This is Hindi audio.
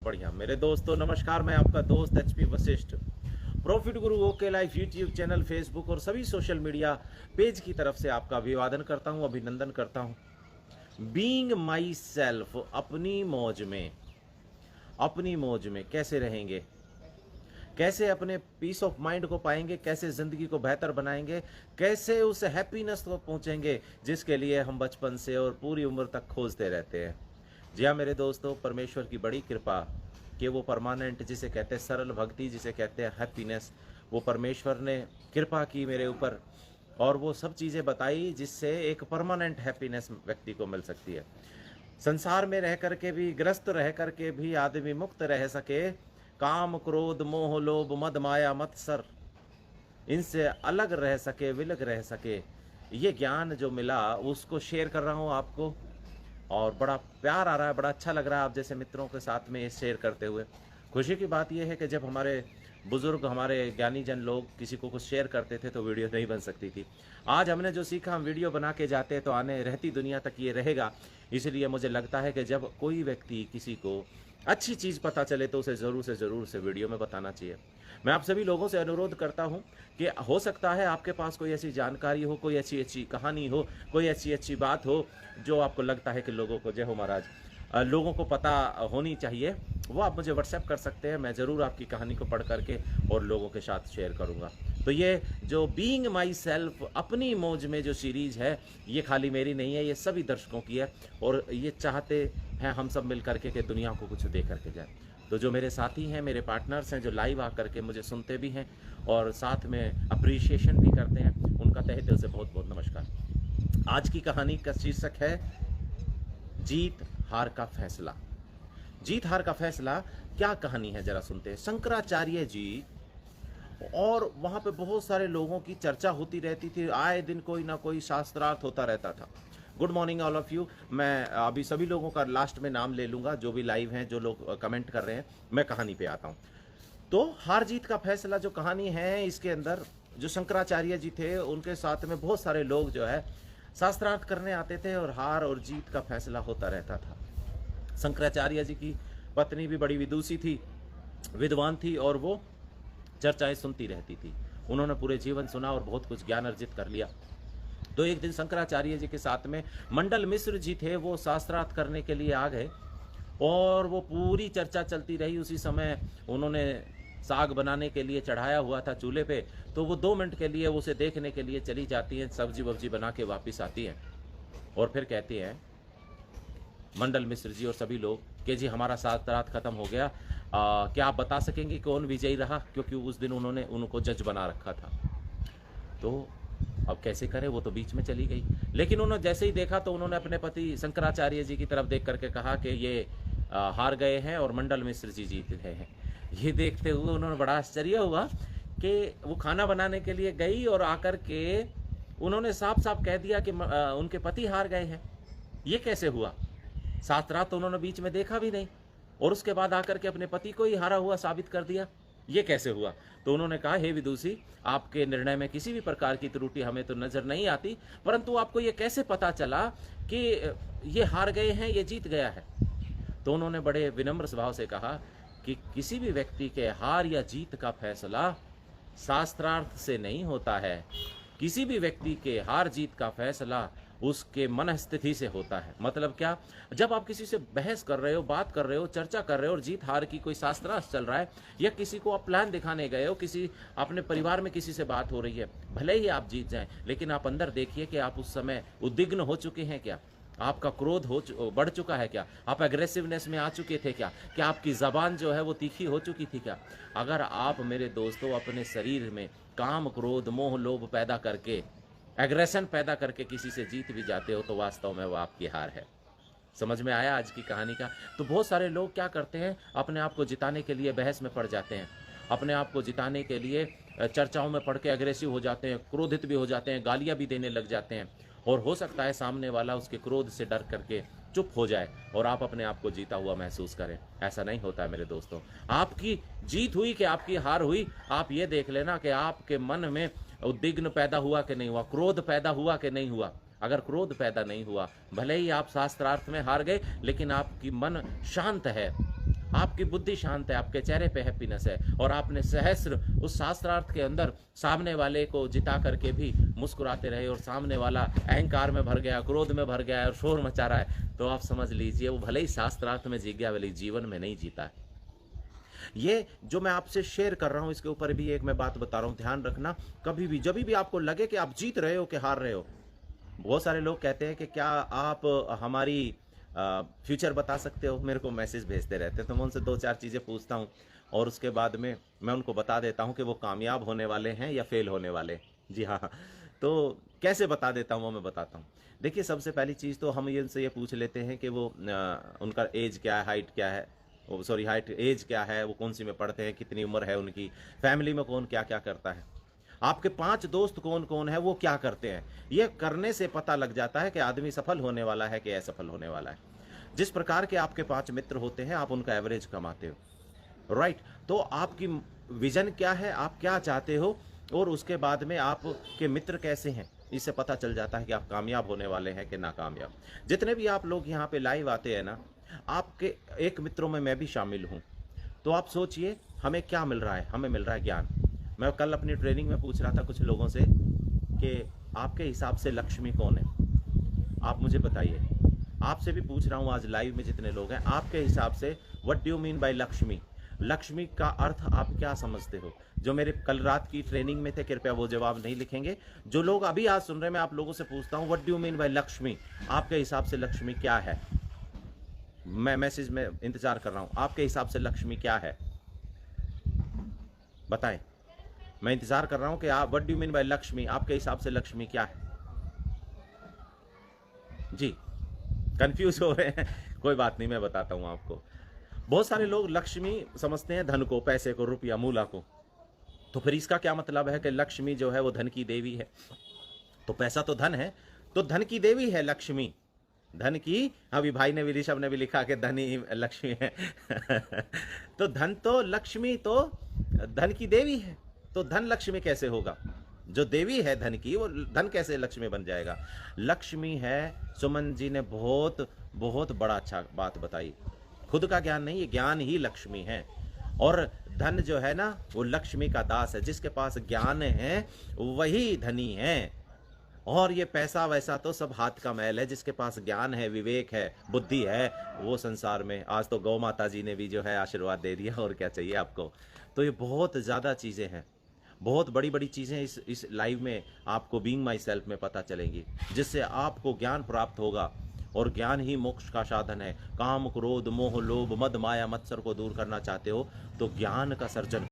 बढ़िया मेरे दोस्तों, नमस्कार। मैं आपका दोस्त एचपी वशिष्ठ, प्रॉफिट गुरु okay life YouTube channel, Facebook और सभी सोशल मीडिया पेज की तरफ से आपका अभिवादन करता हूं, अभिनंदन करता हूं। बीइंग माई सेल्फ, अपनी मौज में कैसे रहेंगे, कैसे अपने पीस ऑफ माइंड को पाएंगे, कैसे ज़िंदगी को बेहतर बनाएंगे, कैसे उस हैप्पीनेस को पहुंचेंगे जिसके लिए हम बचपन से और पूरी उम्र तक खोजते रहते हैं। जी हाँ मेरे दोस्तों, परमेश्वर की बड़ी कृपा कि वो परमानेंट, जिसे कहते हैं सरल भक्ति, जिसे कहते हैं हैप्पीनेस, वो परमेश्वर ने कृपा की मेरे ऊपर और वो सब चीज़ें बताई जिससे एक परमानेंट हैप्पीनेस व्यक्ति को मिल सकती है। संसार में रह करके भी, ग्रस्त रह करके भी आदमी मुक्त रह सके, काम क्रोध मोह लोभ मद माया मत्सर इनसे अलग रह सके, विलग रह सके, ये ज्ञान जो मिला उसको शेयर कर रहा हूँ आपको। और बड़ा प्यार आ रहा है, बड़ा अच्छा लग रहा है आप जैसे मित्रों के साथ में ये शेयर करते हुए। खुशी की बात यह है कि जब हमारे बुजुर्ग, हमारे ज्ञानी जन लोग किसी को कुछ शेयर करते थे तो वीडियो नहीं बन सकती थी। आज हमने जो सीखा हम वीडियो बना के जाते हैं तो आने रहती दुनिया तक ये रहेगा। इसलिए मुझे लगता है कि जब कोई व्यक्ति, किसी को अच्छी चीज़ पता चले तो उसे ज़रूर से वीडियो में बताना चाहिए। मैं आप सभी लोगों से अनुरोध करता हूं कि हो सकता है आपके पास कोई ऐसी जानकारी हो, कोई अच्छी कहानी हो, कोई अच्छी बात हो जो आपको लगता है कि लोगों को, जय हो महाराज, लोगों को पता होनी चाहिए, वो आप मुझे व्हाट्सएप कर सकते हैं। मैं ज़रूर आपकी कहानी को पढ़ करके और लोगों के साथ शेयर करूंगा। तो ये जो बीइंग माई सेल्फ, अपनी मौज में जो सीरीज़ है, ये खाली मेरी नहीं है, ये सभी दर्शकों की है और ये चाहते हैं हम सब मिल करके कि दुनिया को कुछ दे करके जाए। तो जो मेरे साथी हैं, मेरे पार्टनर्स हैं, जो लाइव आकर के मुझे सुनते भी हैं और साथ में अप्रिशिएशन भी करते हैं, उनका तहे दिल से बहुत बहुत नमस्कार। आज की कहानी का शीर्षक है जीत हार का फैसला। जीत हार का फैसला क्या कहानी है जरा सुनते हैं। शंकराचार्य जी, और वहाँ पे बहुत सारे लोगों की चर्चा होती रहती थी, आए दिन कोई ना कोई शास्त्रार्थ होता रहता था। Good morning all of you. मैं अभी सभी लोगों का लास्ट में नाम ले लूँगा, जो भी लाइव हैं, जो लोग कमेंट कर रहे हैं। मैं कहानी पे आता हूँ। तो हार जीत का फैसला जो कहानी है, इसके अंदर जो शंकराचार्य जी थे, उनके साथ में बहुत सारे लोग जो है शास्त्रार्थ करने आते थे और हार और जीत का फैसला होता रहता था। शंकराचार्य जी की पत्नी भी बड़ी विदुषी थी, विद्वान थी और वो चर्चाएं सुनती रहती थी। उन्होंने पूरे जीवन सुना और बहुत कुछ ज्ञान अर्जित कर लिया। तो एक दिन शंकराचार्य जी के साथ में मंडल मिश्र जी थे, वो शास्त्रार्थ करने के लिए आ गए और वो पूरी चर्चा चलती रही। उसी समय उन्होंने साग बनाने के लिए चढ़ाया हुआ था चूल्हे पे, तो वो 2 मिनट के लिए उसे देखने के लिए चली जाती हैं, सब्जी वब्जी बना के वापस आती हैं और फिर कहती हैं मंडल मिश्र जी और सभी लोग कि जी हमारा शास्त्रार्थ खत्म हो गया, क्या आप बता सकेंगे कौन विजयी रहा, क्योंकि उस दिन उन्होंने उनको जज बना रखा था। तो अब कैसे करें, वो तो बीच में चली गई। लेकिन उन्होंने जैसे ही देखा तो उन्होंने अपने पति शंकराचार्य जी की तरफ देख करके कहा कि ये हार गए हैं और मंडल मिश्र जी जीत गए हैं। ये देखते हुए उन्होंने बड़ा आश्चर्य हुआ कि वो खाना बनाने के लिए गई और आकर के उन्होंने साफ साफ कह दिया कि उनके पति हार गए हैं। ये कैसे हुआ? शास्त्रार्थ तो उन्होंने बीच में देखा भी नहीं और उसके बाद आकर के अपने पति को ही हारा हुआ साबित कर दिया। ये कैसे हुआ? तो उन्होंने कहा, हे विदुषी, आपके निर्णय में किसी भी प्रकार की त्रुटि हमें तो नजर नहीं आती, परंतु आपको ये कैसे पता चला कि ये हार गए हैं, ये जीत गया है? तो उन्होंने बड़े विनम्र स्वभाव से कहा कि किसी भी व्यक्ति के हार या जीत का फैसला शास्त्रार्थ से नहीं होता है। किसी भी व्यक्ति के हार जीत का फैसला उसके मन स्थिति से होता है। मतलब क्या? जब आप किसी से बहस कर रहे हो, बात कर रहे हो, चर्चा कर रहे हो और जीत हार की कोई शास्त्रार्थ चल रहा है, या किसी को आप प्लान दिखाने गए हो, किसी अपने परिवार में किसी से बात हो रही है, भले ही आप जीत जाएं, लेकिन आप अंदर देखिए कि आप उस समय उद्विग्न हो चुके हैं क्या? आपका क्रोध बढ़ चुका है क्या? आप एग्रेसिवनेस में आ चुके थे क्या? क्या आपकी ज़बान जो है वो तीखी हो चुकी थी क्या? अगर आप मेरे दोस्तों अपने शरीर में काम क्रोध मोह लोभ पैदा करके, एग्रेशन पैदा करके किसी से जीत भी जाते हो, तो वास्तव में वो आपकी हार है। समझ में आया आज की कहानी का? तो बहुत सारे लोग क्या करते हैं, अपने आप को जिताने के लिए बहस में पड़ जाते हैं, अपने आप को जिताने के लिए चर्चाओं में पढ़ के एग्रेसिव हो जाते हैं, क्रोधित भी हो जाते हैं, गालियां भी देने लग जाते हैं और हो सकता है सामने वाला उसके क्रोध से डर करके चुप हो जाए और आप अपने आप को जीता हुआ महसूस करें। ऐसा नहीं होता है मेरे दोस्तों। आपकी जीत हुई कि आपकी हार हुई, आप ये देख लेना कि आपके मन में उद्विग्न पैदा हुआ कि नहीं हुआ, क्रोध पैदा हुआ कि नहीं हुआ। अगर क्रोध पैदा नहीं हुआ, भले ही आप शास्त्रार्थ में हार गए, लेकिन आपकी मन शांत है, आपकी बुद्धि शांत है, आपके चेहरे पे हैप्पीनेस है, और आपने सहस्र उस शास्त्रार्थ के अंदर सामने वाले को जिता करके भी मुस्कुराते रहे, और सामने वाला अहंकार में भर गया, क्रोध में भर गया और शोर मचा रहा है, तो आप समझ लीजिए वो भले ही शास्त्रार्थ में जीत गया, भले ही जीवन में नहीं जीता है। ये जो मैं आपसे शेयर कर रहा हूं, इसके ऊपर भी एक मैं बात बता रहा हूं, ध्यान रखना। कभी भी जब भी आपको लगे कि आप जीत रहे हो कि हार रहे हो, बहुत सारे लोग कहते हैं कि क्या आप हमारी फ्यूचर बता सकते हो, मेरे को मैसेज भेजते रहते हैं, तो मैं उनसे 2-4 चीज़ें पूछता हूँ, और उसके बाद में मैं उनको बता देता हूँ कि वो कामयाब होने वाले हैं या फेल होने वाले। जी हाँ, तो कैसे बता देता हूँ वो मैं बताता हूँ। देखिए, सबसे पहली चीज़ तो हम इनसे ये पूछ लेते हैं कि वो उनका एज क्या है, हाइट क्या है, सॉरी हाइट एज क्या है, वो कौन सी में पढ़ते हैं, कितनी उम्र है उनकी, फैमिली में कौन क्या क्या करता है, आपके 5 दोस्त कौन कौन है, वो क्या करते हैं। ये करने से पता लग जाता है कि आदमी सफल होने वाला है कि असफल होने वाला है। जिस प्रकार के आपके 5 मित्र होते हैं, आप उनका एवरेज कमाते हो, राइट। तो आपकी विजन क्या है, आप क्या चाहते हो, और उसके बाद में आपके मित्र कैसे हैं, इससे पता चल जाता है कि आप कामयाब होने वाले हैं कि नाकामयाब। जितने भी आप लोग यहाँ पे लाइव आते हैं ना, आपके एक मित्रों में मैं भी शामिल हूँ। तो आप सोचिए हमें क्या मिल रहा है, हमें मिल रहा है ज्ञान। मैं कल अपनी ट्रेनिंग में पूछ रहा था कुछ लोगों से कि आपके हिसाब से लक्ष्मी कौन है, आप मुझे बताइए। आपसे भी पूछ रहा हूँ आज लाइव में जितने लोग हैं, आपके हिसाब से what do you mean by Lakshmi, Lakshmi का अर्थ आप क्या समझते हो। जो मेरे कल रात की ट्रेनिंग में थे, कृपया वो जवाब नहीं लिखेंगे। जो लोग अभी आज सुन रहे हैं, मैं आप लोगों से पूछता हूँ, what do you mean by Lakshmi, आपके हिसाब से लक्ष्मी क्या है। मैं मैसेज में इंतजार कर रहा हूं, आपके हिसाब से लक्ष्मी क्या है, बताएं। मैं इंतजार कर रहा हूं कि आप what do you mean by Lakshmi, आपके हिसाब से लक्ष्मी क्या है। जी, कंफ्यूज हो रहे हैं, कोई बात नहीं, मैं बताता हूं आपको। बहुत सारे लोग लक्ष्मी समझते हैं धन को, पैसे को, रुपया, मूला को। तो फिर इसका क्या मतलब है कि लक्ष्मी जो है वो धन की देवी है। तो पैसा तो धन है, तो धन की देवी है लक्ष्मी, धन की। अभी भाई ने भी, ऋषभ ने भी लिखा कि धन ही लक्ष्मी है तो धन तो लक्ष्मी तो धन की देवी है, तो धन लक्ष्मी कैसे होगा। जो देवी है धन की, वो धन कैसे लक्ष्मी बन जाएगा। लक्ष्मी है, सुमन जी ने बहुत बहुत बड़ा अच्छा बात बताई। खुद का ज्ञान नहीं, ये ज्ञान ही लक्ष्मी है। और धन जो है ना, वो लक्ष्मी का दास है। जिसके पास ज्ञान है वही धनी है, और ये पैसा वैसा तो सब हाथ का मैल है। जिसके पास ज्ञान है, विवेक है, बुद्धि है, वो संसार में, आज तो गौ माता जी ने भी जो है आशीर्वाद दे दिया, और क्या चाहिए आपको। तो ये बहुत ज़्यादा चीज़ें हैं, बहुत बड़ी बड़ी चीज़ें इस लाइव में आपको बीइंग माई सेल्फ में पता चलेंगी, जिससे आपको ज्ञान प्राप्त होगा। और ज्ञान ही मोक्ष का साधन है। काम, क्रोध, मोह, लोभ, मद, माया, मत्सर को दूर करना चाहते हो तो ज्ञान का सर्जन